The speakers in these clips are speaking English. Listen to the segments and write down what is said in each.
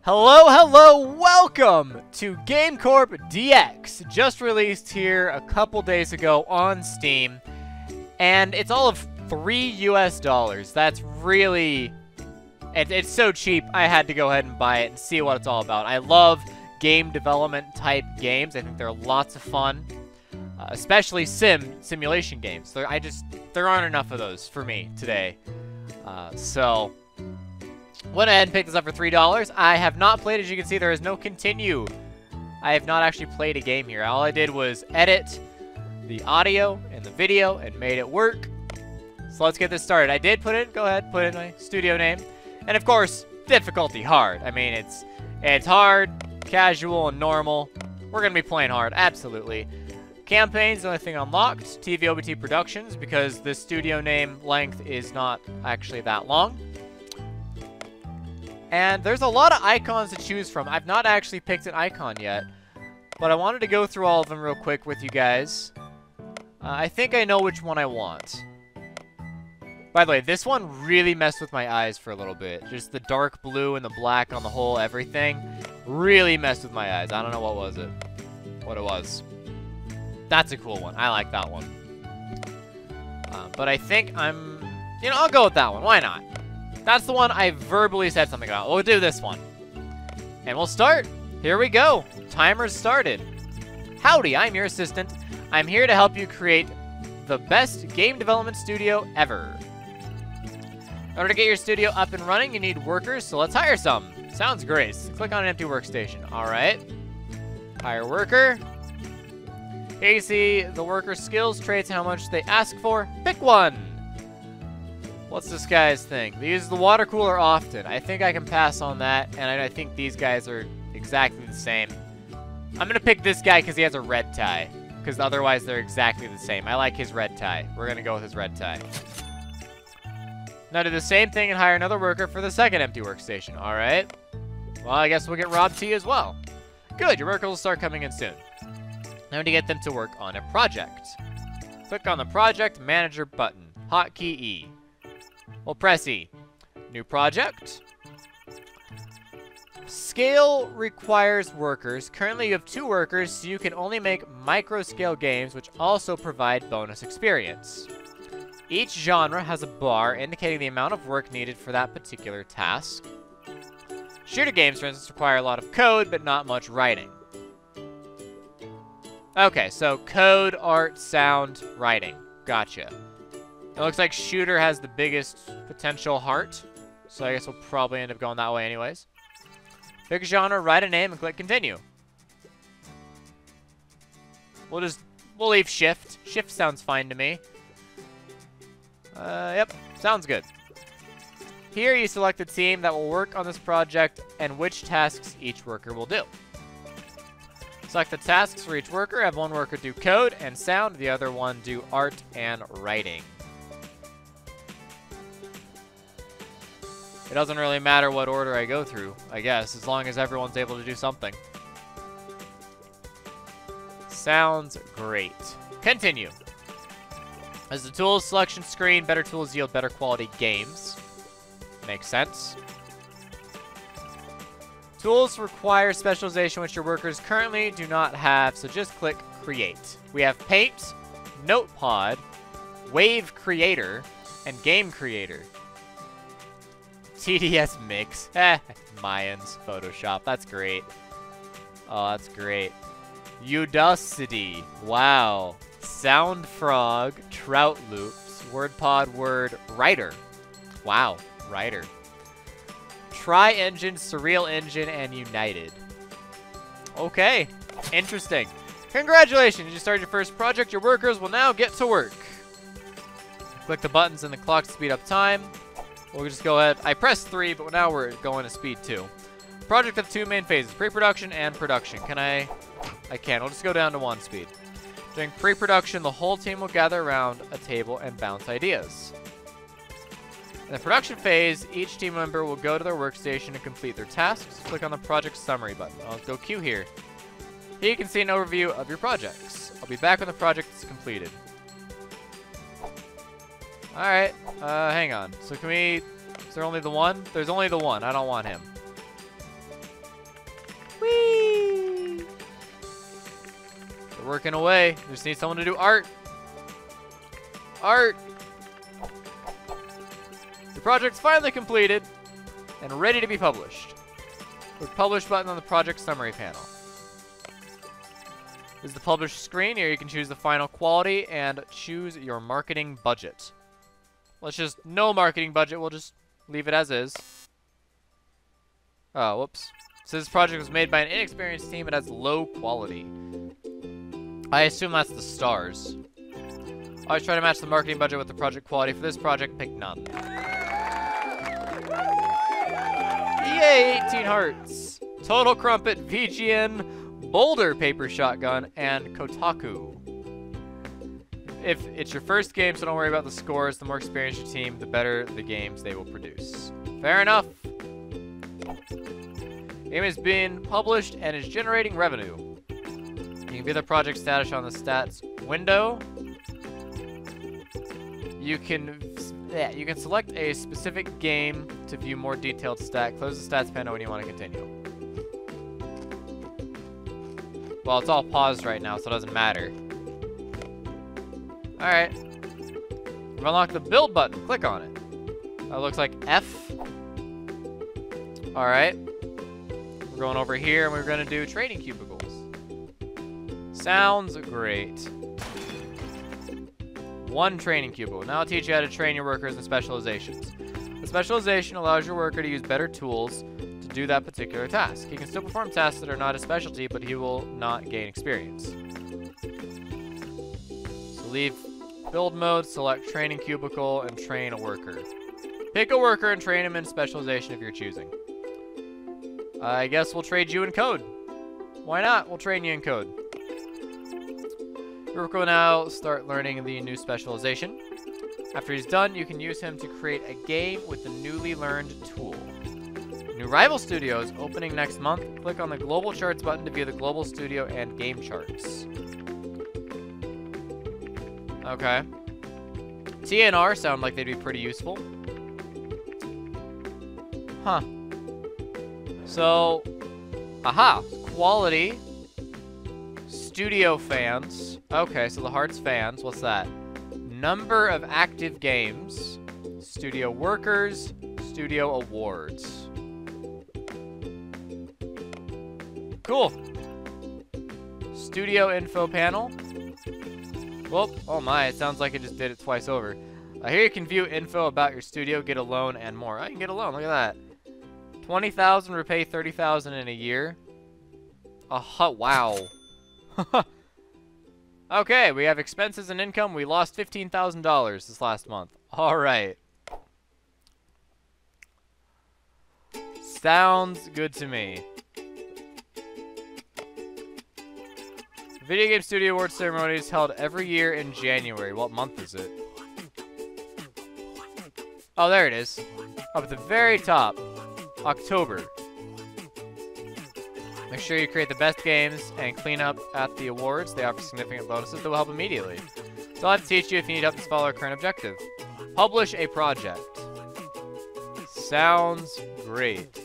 Hello, hello, welcome to Game Corp DX, just released here a couple days ago on Steam, and it's all of $3 US. That's really, it's so cheap, I had to go ahead and buy it and see what it's all about. I love game development type games. I think they're lots of fun, especially simulation games. There aren't enough of those for me today, so went ahead and picked this up for $3. I have not played. As you can see, there is no continue. I have not actually played a game here. All I did was edit the audio and the video and made it work. So let's get this started. I did put in my studio name. And of course, difficulty hard. I mean, it's hard, casual, and normal. We're going to be playing hard, absolutely. Campaign's the only thing unlocked. TVOBT Productions, because the studio name length is not actually that long. And there's a lot of icons to choose from. I've not actually picked an icon yet, but I wanted to go through all of them real quick with you guys. I think I know which one I want. By the way, this one really messed with my eyes for a little bit. Just the dark blue and the black on the whole everything really messed with my eyes. I don't know what it was. That's a cool one. I like that one. But I think I'll go with that one. Why not? That's the one I verbally said something about. We'll do this one. And we'll start. Here we go. Timer's started. Howdy, I'm your assistant. I'm here to help you create the best game development studio ever. In order to get your studio up and running, you need workers, so let's hire some. Sounds great. So click on an empty workstation. All right. Hire worker. Here you see the worker's skills, traits, and how much they ask for. Pick one. What's this guy's thing? They use the water cooler often. I think I can pass on that, and I think these guys are exactly the same. I'm gonna pick this guy because he has a red tie, because otherwise they're exactly the same. I like his red tie. We're gonna go with his red tie. Now do the same thing and hire another worker for the second empty workstation. All right. Well, I guess we'll get Rob T as well. Good, your workers will start coming in soon. Now to get them to work on a project. Click on the Project Manager button. Hotkey E. We'll press E. New project. Scale requires workers. Currently you have 2 workers, so you can only make micro-scale games, which also provide bonus experience. Each genre has a bar indicating the amount of work needed for that particular task. Shooter games, for instance, require a lot of code, but not much writing. Okay, so code, art, sound, writing. Gotcha. It looks like shooter has the biggest potential heart, so I guess we'll probably end up going that way anyways. Pick a genre, write a name, and click continue. We'll leave shift. Shift sounds fine to me. Yep, sounds good. Here you select the team that will work on this project and which tasks each worker will do. Select the tasks for each worker. Have one worker do code and sound, the other one do art and writing. It doesn't really matter what order I go through, I guess, as long as everyone's able to do something. Sounds great. Continue. As the tools selection screen, better tools yield better quality games. Makes sense. Tools require specialization which your workers currently do not have, so just click Create. We have Paint, Notepad, Wave Creator, and Game Creator. TDS Mix. Mayans. Photoshop. That's great. Oh, that's great. Udacity. Wow. Sound Frog. Trout Loops. WordPod Word. Writer. Wow. Writer. Tri-Engine, Surreal Engine, and United. Okay. Interesting. Congratulations. You started your first project. Your workers will now get to work. Click the buttons and the clock to speed up time. We'll just go ahead. I pressed 3, but now we're going to speed 2. Project of 2 main phases, pre-production and production. Can I can. We'll just go down to 1 speed. During pre-production, the whole team will gather around a table and bounce ideas. In the production phase, each team member will go to their workstation and complete their tasks. Click on the project summary button. I'll go Q here. Here you can see an overview of your projects. I'll be back when the project is completed. Alright, hang on. So can we... Is there only the one? There's only the one. I don't want him. We're working away. Just need someone to do art. Art! The project's finally completed and ready to be published. Click Publish button on the project summary panel. This is the publish screen. Here you can choose the final quality and choose your marketing budget. Let's just, no marketing budget. We'll just leave it as is. Oh, whoops. So this project was made by an inexperienced team. It has low quality. I assume that's the stars. Always try to match the marketing budget with the project quality. For this project, pick none. Yay, 18 hearts. Total Crumpet, VGN, Boulder Paper Shotgun, and Kotaku. If it's your first game, so don't worry about the scores. The more experienced your team, the better the games they will produce. Fair enough. Game is being published and is generating revenue. You can view the project status on the stats window. You can select a specific game to view more detailed stat. Close the stats panel when you want to continue. Well, it's all paused right now, so it doesn't matter. Alright. We've unlocked the build button. Click on it. That looks like F. Alright. We're going over here and we're going to do training cubicles. Sounds great. One training cubicle. Now I'll teach you how to train your workers in specializations. The specialization allows your worker to use better tools to do that particular task. He can still perform tasks that are not his specialty, but he will not gain experience. So leave build mode, select training cubicle, and train a worker. Pick a worker and train him in specialization if you're choosing. I guess we'll trade you in code. Why not? We'll train you in code. Your worker will now start learning the new specialization. After he's done, you can use him to create a game with the newly learned tool. New Rival Studio is opening next month. Click on the Global Charts button to view the Global Studio and game charts. Okay. TNR sound like they'd be pretty useful. Huh. So, aha, quality, studio fans. Okay, so the Hearts fans, what's that? Number of active games, studio workers, studio awards. Cool. Studio info panel. Whoop, oh my, it sounds like it just did it twice over. Here you can view info about your studio, get a loan, and more. I can get a loan, look at that. 20,000, repay 30,000 in a year. Wow. Okay, we have expenses and income. We lost $15,000 this last month. All right. Sounds good to me. Video Game Studio Awards ceremony is held every year in January. What month is it? Oh, there it is. Up at the very top. October. Make sure you create the best games and clean up at the awards. They offer significant bonuses that will help immediately. So I'll have to teach you if you need help to follow our current objective. Publish a project. Sounds great.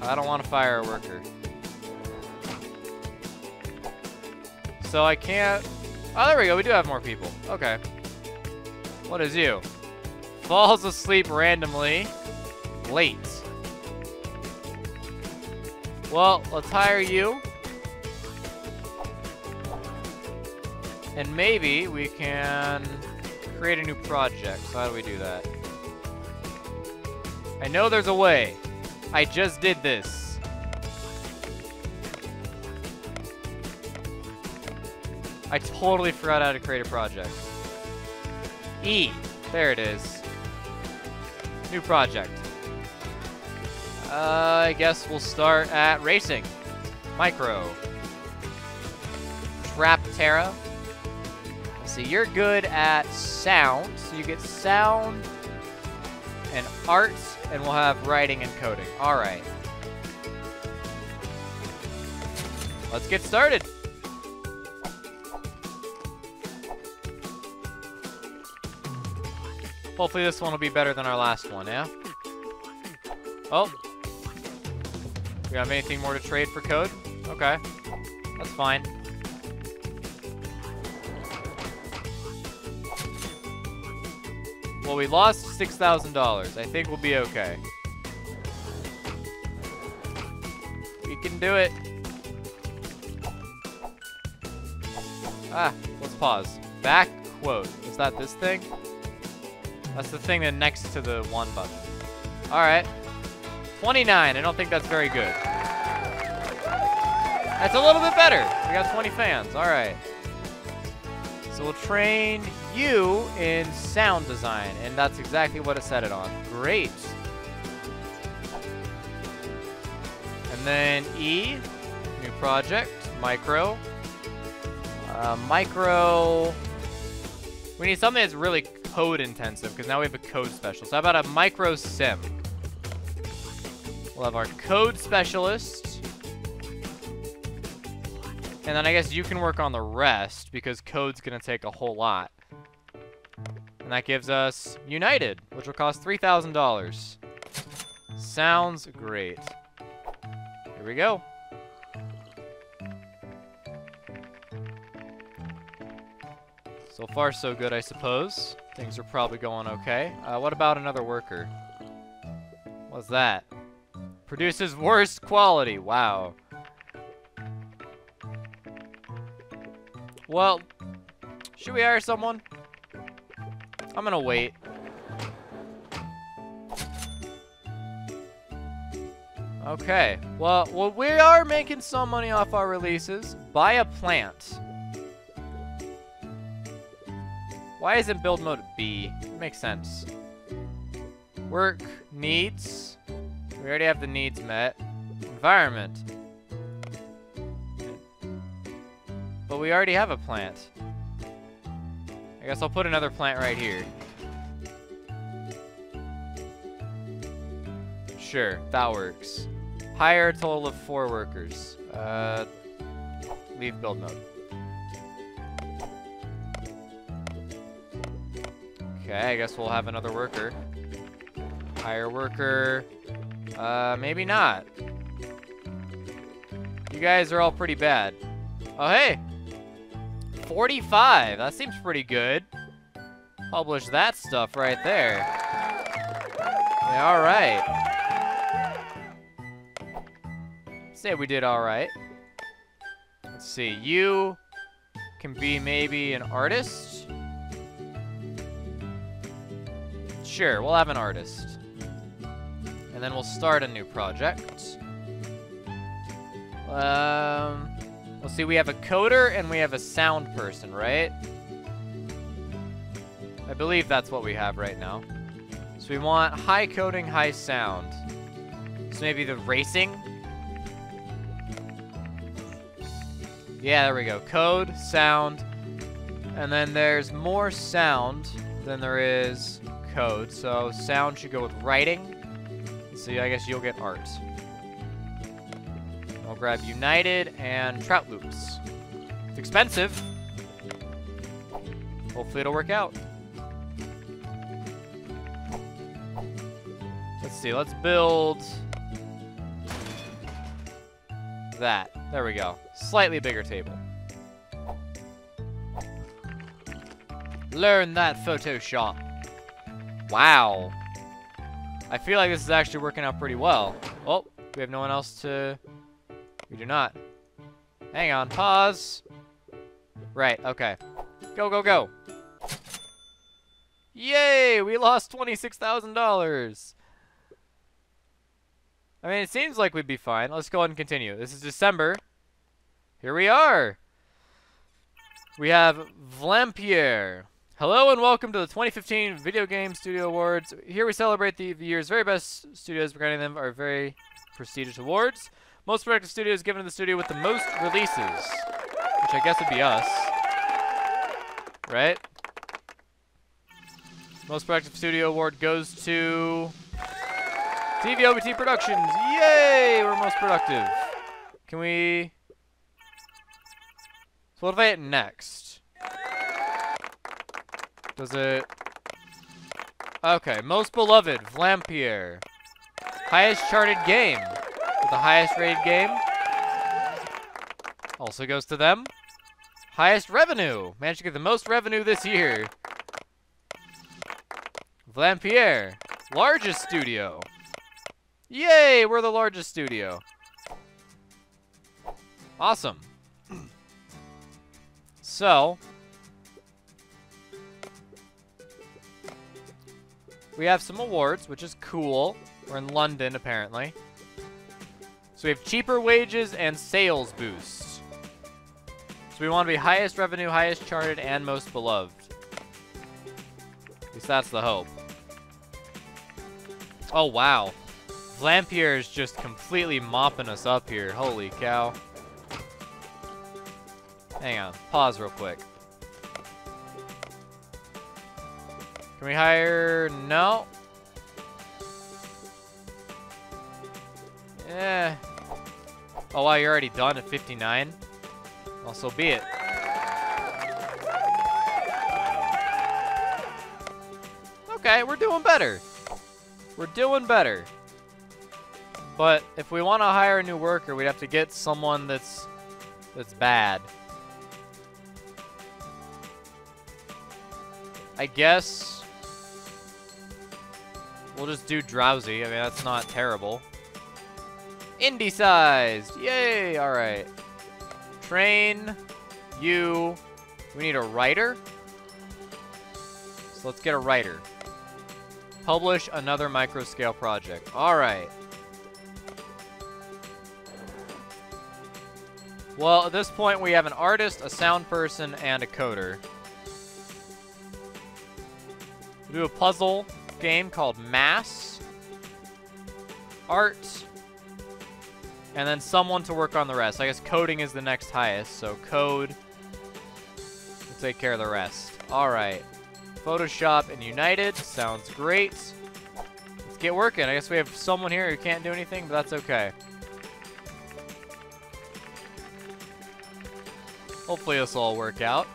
I don't want to fire a worker. So I can't... Oh, there we go. We do have more people. Okay. What is you? Falls asleep randomly. Late. Well, let's hire you. And maybe we can create a new project. So how do we do that? I know there's a way. I just did this. I totally forgot how to create a project. E. There it is. New project. I guess we'll start at racing. Micro. Trap Terra. Let's see, you're good at sound. So you get sound and art, and we'll have writing and coding. All right. Let's get started. Hopefully this one will be better than our last one, yeah? Oh. We have anything more to trade for code? Okay. That's fine. Well, we lost $6,000. I think we'll be okay. We can do it. Ah, let's pause. Back quote. Is that this thing? That's the thing that's next to the 1 button. Alright. 29. I don't think that's very good. That's a little bit better. We got 20 fans. Alright. So we'll train you in sound design. And that's exactly what it set it on. Great. And then E. New project. Micro. Micro. We need something that's really code intensive because now we have a code specialist. So how about a micro sim? We'll have our code specialist. And then I guess you can work on the rest because code's going to take a whole lot. And that gives us United, which will cost $3,000. Sounds great. Here we go. So far, so good, I suppose. Things are probably going okay. What about another worker? What's that? Produces worst quality. Wow. Well, should we hire someone? I'm gonna wait. Okay. Well, we are making some money off our releases. Buy a plant. Why isn't build mode B? It makes sense. Work needs. We already have the needs met. Environment. But we already have a plant. I guess I'll put another plant right here. Sure, that works. Hire a total of 4 workers. Leave build mode. Okay, I guess we'll have another worker. Hire worker. Maybe not. You guys are all pretty bad. Oh, hey! 45! That seems pretty good. Publish that stuff right there. Yeah, alright. Say we did alright. Let's see. You can be maybe an artist? Sure, we'll have an artist. And then we'll start a new project. Let's see, we have a coder and we have a sound person, right? I believe that's what we have right now. So we want high coding, high sound. So maybe the racing? Yeah, there we go. Code, sound, and then there's more sound than there is code. So sound should go with writing. So I guess you'll get art. I'll grab United and Trout Loops. It's expensive. Hopefully it'll work out. Let's see, let's build that. There we go. Slightly bigger table. Learn that Photoshop. Wow. I feel like this is actually working out pretty well. Oh, we have no one else to... We do not. Hang on, pause. Right, okay. Go, go, go. Yay, we lost $26,000. I mean, it seems like we'd be fine. Let's go ahead and continue. This is December. Here we are. We have Vlampier. Hello and welcome to the 2015 Video Game Studio Awards. Here we celebrate the year's very best studios, granting them our very prestigious awards. Most productive studio is given to the studio with the most releases, which I guess would be us, right? Most productive studio award goes to TVOBT Productions. Yay! We're most productive. Can we... So what if I hit next? Does it... Okay, most beloved, Vlampier. Highest charted game. With the highest rated game. Also goes to them. Highest revenue. Managed to get the most revenue this year. Vlampier. Largest studio. Yay, we're the largest studio. Awesome. So, we have some awards, which is cool. We're in London, apparently. So we have cheaper wages and sales boost. So we want to be highest revenue, highest charted, and most beloved. At least that's the hope. Oh, wow. Vlampier is just completely mopping us up here. Holy cow. Hang on. Pause real quick. Can we hire... No. Yeah. Oh, wow, you're already done at 59? Well, so be it. Okay, we're doing better. We're doing better. But if we want to hire a new worker, we'd have to get someone that's bad. I guess we'll just do drowsy. I mean, that's not terrible. Indie sized. Yay. All right. Train you. We need a writer. So let's get a writer. Publish another micro scale project. All right. Well, at this point, we have an artist, a sound person, and a coder. We do a puzzle game called Mass. Art. And then someone to work on the rest. I guess coding is the next highest, so code will take care of the rest. All right. Photoshop and United. Sounds great. Let's get working. I guess we have someone here who can't do anything, but that's okay. Hopefully this will all work out.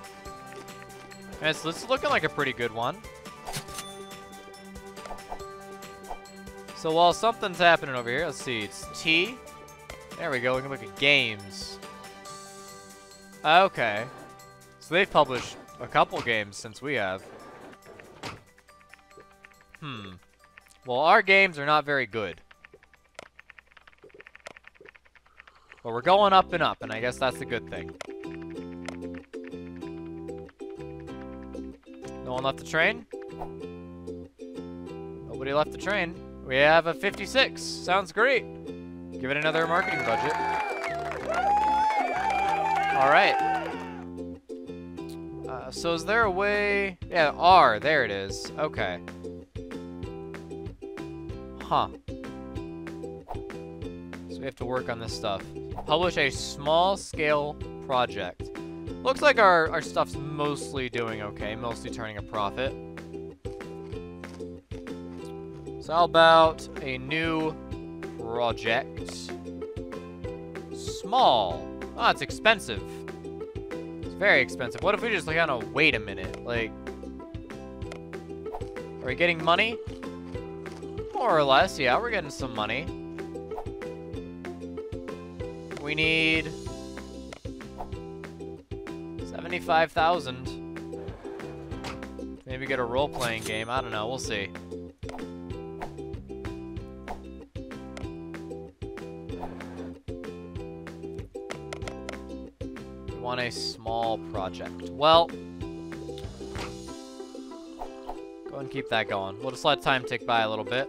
And so this is looking like a pretty good one. So while something's happening over here, let's see. It's T. There we go. We can look at games. Okay. So they've published a couple games since we have. Well, our games are not very good. But we're going up, and I guess that's a good thing. No one left the train? Nobody left the train. We have a 56. Sounds great. Give it another marketing budget. All right. So is there a way? Yeah, R. There it is. Okay. Huh. So we have to work on this stuff. Publish a small-scale project. Looks like our stuff's mostly doing okay. Mostly turning a profit. So how about a new project? Small. Oh, it's expensive. It's very expensive. What if we just kind of wait a minute? Like, are we getting money? More or less, yeah, we're getting some money. We need 75,000. Maybe get a role-playing game. I don't know. We'll see. We want a small project. Well, go ahead and keep that going. We'll just let time tick by a little bit.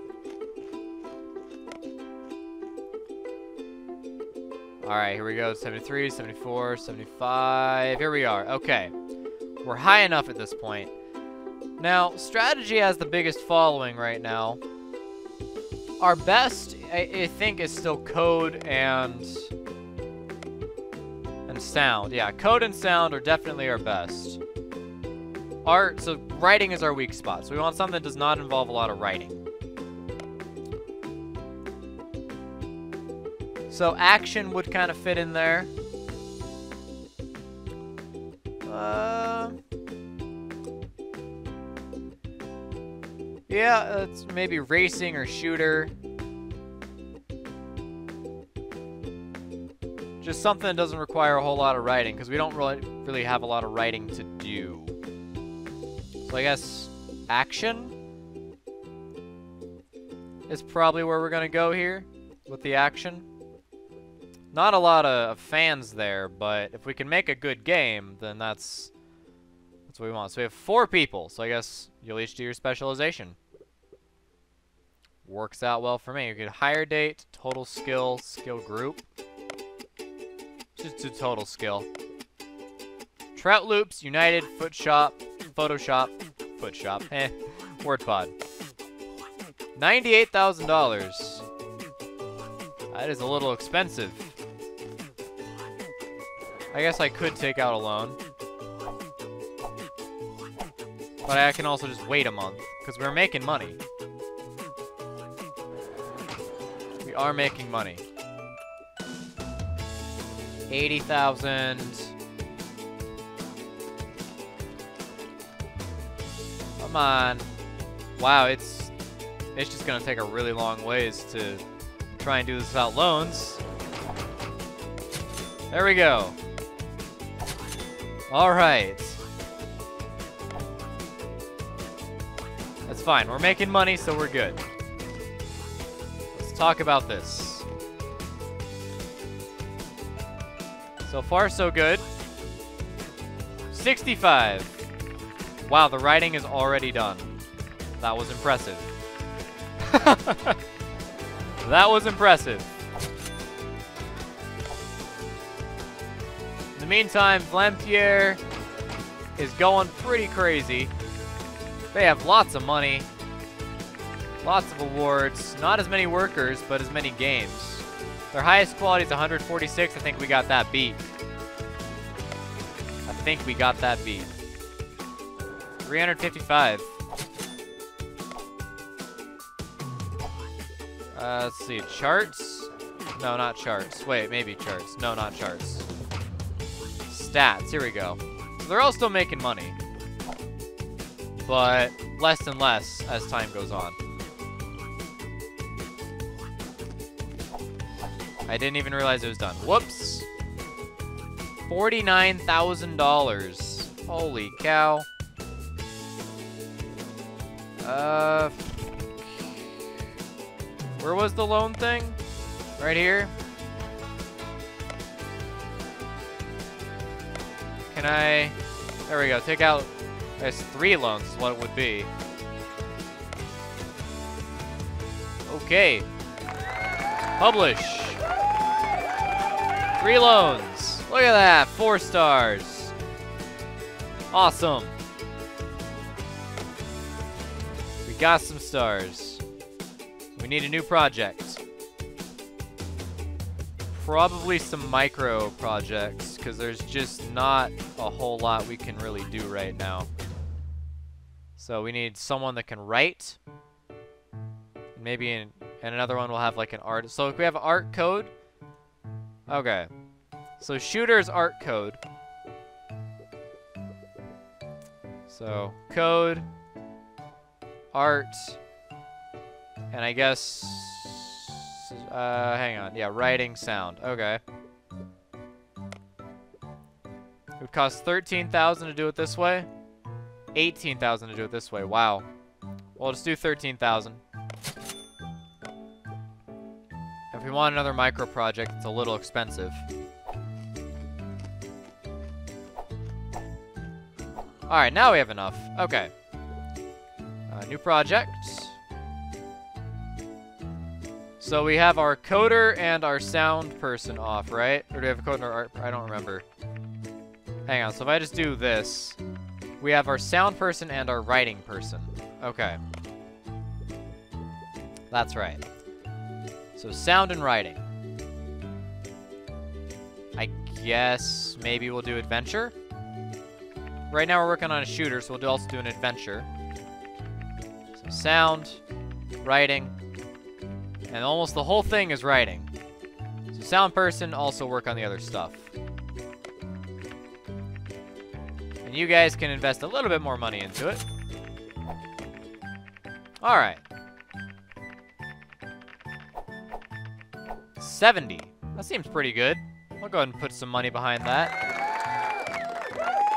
Alright, here we go. 73, 74, 75. Here we are. Okay. We're high enough at this point. Now, strategy has the biggest following right now. Our best, I think, is still code and sound. Yeah, code and sound are definitely our best. Art, so writing is our weak spot. So we want something that does not involve a lot of writing. So action would kind of fit in there. Yeah, it's maybe racing or shooter. Just something that doesn't require a whole lot of writing, because we don't really have a lot of writing to do. So I guess action is probably where we're going to go here with the action. Not a lot of fans there, but if we can make a good game, then that's what we want. So we have 4 people, so I guess you'll each do your specialization. Works out well for me. You could hire date, total skill, skill group. Just do total skill. Trout loops, United, foot shop, Photoshop, foot shop. Word pod. $98,000. That is a little expensive. I guess I could take out a loan. But I can also just wait a month, because we're making money. We are making money. 80,000. Come on. Wow, it's just gonna take a really long ways to try and do this without loans. There we go. All right. That's fine. We're making money, so we're good. Let's talk about this. So far, so good. 65. Wow, the writing is already done. That was impressive. That was impressive. In the meantime, Vlampier is going pretty crazy. They have lots of money. Lots of awards. Not as many workers, but as many games. Their highest quality is 146. I think we got that beat. I think we got that beat. 355. Let's see. Charts? No, not charts. Wait, maybe charts. No, not charts. Stats. Here we go. So they're all still making money. But less and less as time goes on. I didn't even realize it was done. Whoops. $49,000. Holy cow. Where was the loan thing? Right here? Can I... There we go. Take out... There's 3 loans is what it would be. Okay. Publish. 3 loans. Look at that. 4 stars. Awesome. We got some stars. We need a new project. Probably some micro projects, because there's just not a whole lot we can really do right now. So we need someone that can write. Maybe and another one will have like an art. So if we have art code. Okay. So shooter's art code. So code, art, and I guess hang on. Yeah, writing sound. Okay. It would cost 13,000 to do it this way. 18,000 to do it this way. Wow. Well, just do 13,000. If we want another micro project, it's a little expensive. Alright, now we have enough. Okay. New project. So we have our coder and our sound person off, right? Or do we have a coder or art? I don't remember. Hang on, so if I just do this, we have our sound person and our writing person. Okay. That's right. So sound and writing. I guess maybe we'll do adventure. Right now we're working on a shooter, so we'll also do an adventure. So sound, writing, and almost the whole thing is writing. So sound person, also work on the other stuff. And you guys can invest a little bit more money into it. Alright. 70. That seems pretty good. I'll go ahead and put some money behind that.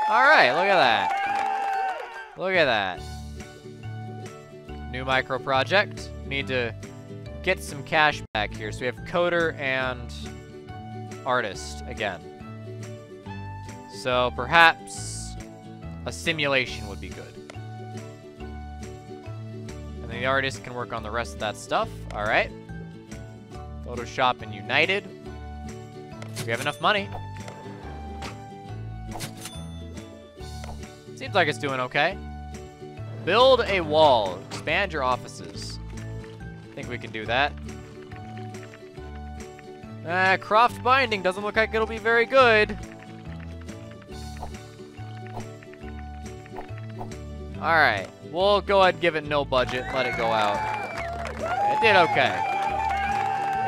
Alright, look at that. Look at that. New micro project. Need to get some cash back here. So we have coder and artist again. So perhaps a simulation would be good. And then the artist can work on the rest of that stuff. Alright. Photoshop and United. We have enough money. Seems like it's doing okay. Build a wall. Expand your offices. I think we can do that. Croft binding doesn't look like it'll be very good. Alright. We'll go ahead and give it no budget. Let it go out. It did okay.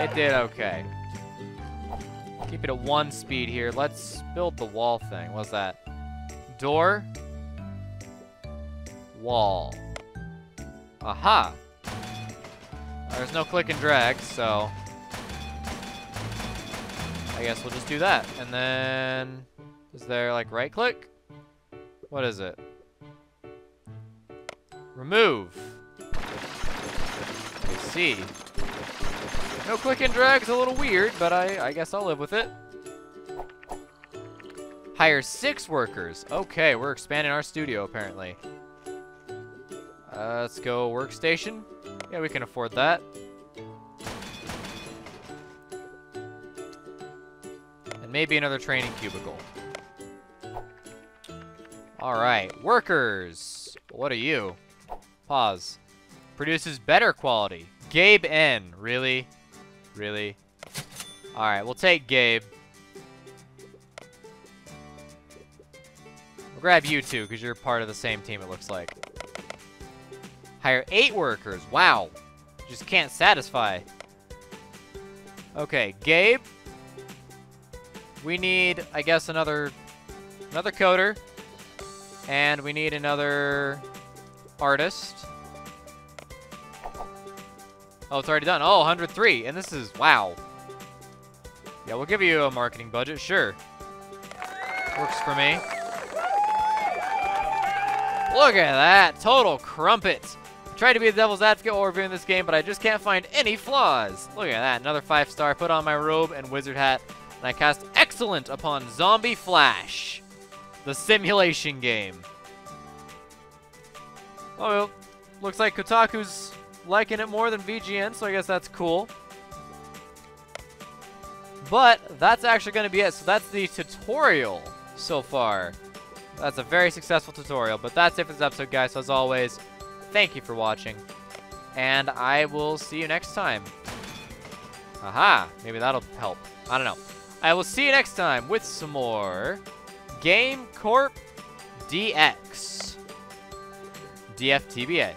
It did okay. Keep it at 1 speed here. Let's build the wall thing. What's that? Door. Wall. Aha! There's no click and drag, so I guess we'll just do that. And then, is there like right click? What is it? Remove. I see. No click and drag's a little weird, but I guess I'll live with it. Hire 6 workers. Okay, we're expanding our studio apparently. Let's go workstation. Yeah, we can afford that. And maybe another training cubicle. Alright, workers. What are you? Pause. Produces better quality. Gabe N. Really? Really? Alright, we'll take Gabe. We'll grab you two, because you're part of the same team, it looks like. Hire 8 workers. Wow. Just can't satisfy. Okay, Gabe. We need, I guess, another coder. And we need another artist. Oh, it's already done. Oh, 103. And this is, wow. Yeah, we'll give you a marketing budget, sure. Works for me. Look at that. Total crumpet. Tried to be the devil's advocate while reviewing this game, but I just can't find any flaws. Look at that. Another 5-star. Put on my robe and wizard hat. And I cast excellent upon Zombie Flash. The simulation game. Oh, well, looks like Kotaku's liking it more than VGN, so I guess that's cool. But that's actually going to be it. So that's the tutorial so far. That's a very successful tutorial. But that's it for this episode, guys. So as always, thank you for watching. And I will see you next time. Aha. Maybe that'll help. I don't know. I will see you next time with some more Game Corp DX. DFTBA.